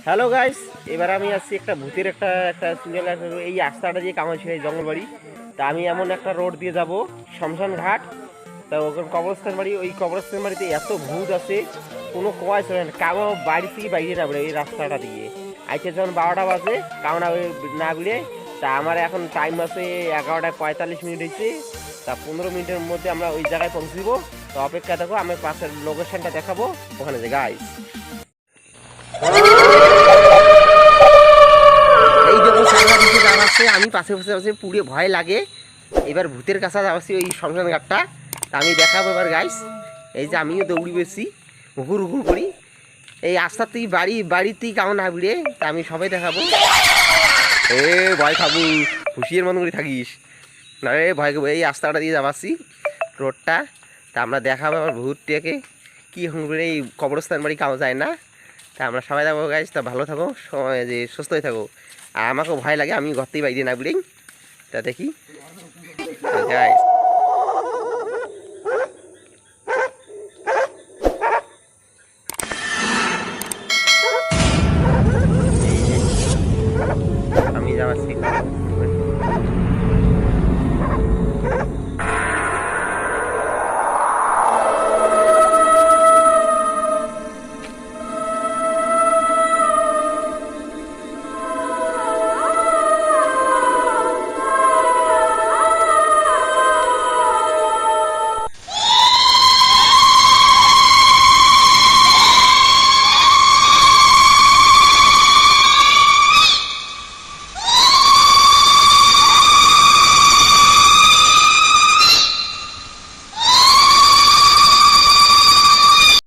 Hello guys, এবার আমি আসছি একটা ভূতের একটা সিরিয়াল। এই রাস্তাটা দিয়ে কামাই ছিল জঙ্গল বাড়ি। তা আমি এমন একটা রোড দিয়ে যাব শ্মশান ঘাট। তা ওখানে কবরস্থান বাড়ি, ওই কবরস্থান বাড়িতে এত ভূত আছে, কোনো কয় চলে না, কামো বাড়ি থেকে বাইরে না বেরোয় এই রাস্তাটা দিয়ে। আজকে যখন 12টা বাজে কামো না বেরিয়ে। তা আমার এখন টাইম আছে 11:45 হয়েছে। তা 15 মিনিটের মধ্যে আমরা ওই জায়গায় পৌঁছব। তো অপেক্ষা থাকো, আমি পাশের লোকেশনটা দেখাবো, ওখানে যে গাইস এই দেখুন সামনে দিকে যাচ্ছে, আমি পাশে বসে বসে পুড়ে ভয় লাগে। এবার ভূতের কাছে যাচ্ছি ওই শ্মশান ঘাটটা। তা আমি দেখাবো এবার গাইস। এই যে আমিও দৌড়ি বেশি হুকুর হুকুর করি এই রাস্তার থেকে বাড়িতেই কেমন না ভিড়ে। তা আমি সবাই দেখাবো। এ ভয় খাবো, হুঁশিয়ার মন করে থাকিস না রে, ভয় খাবো। এই রাস্তাটা দিয়ে যাবাচ্ছি রোডটা। তা আমরা দেখাবো আমার ভূতটাকে কি এখন এই কবরস্থান বাড়ি কাউ যায় না। তা আমরা সবাই যাবো গাইস। তা ভালো থাকো, যে সুস্থ হয়ে থাকো। আর আমাকেও ভয় লাগে, আমি ঘর থেকে বাইরে না বেরিয়ে। তা দেখি গাইস। আমি যাচ্ছি।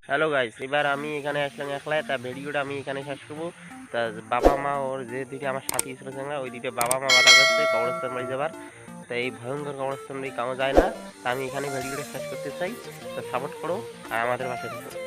হ্যালো গাইস, এবার আমি এখানে আসলাম একলা। তা ভিডিওটা আমি এখানে শেষ করবো। তা বাবা মা ওর যে দিকে আমার সাথী ছিল সঙ্গে, ওই দিকে বাবা মা বাধা করছে কবরস্থান বাড়ি যাবার। তা এই ভয়ঙ্কর কবরস্থান বাড়ি কামো যায় না। তা আমি এখানে ভিডিওটা শেষ করতে চাই। তা সাপোর্ট করো আর আমাদের পাশে থাকো।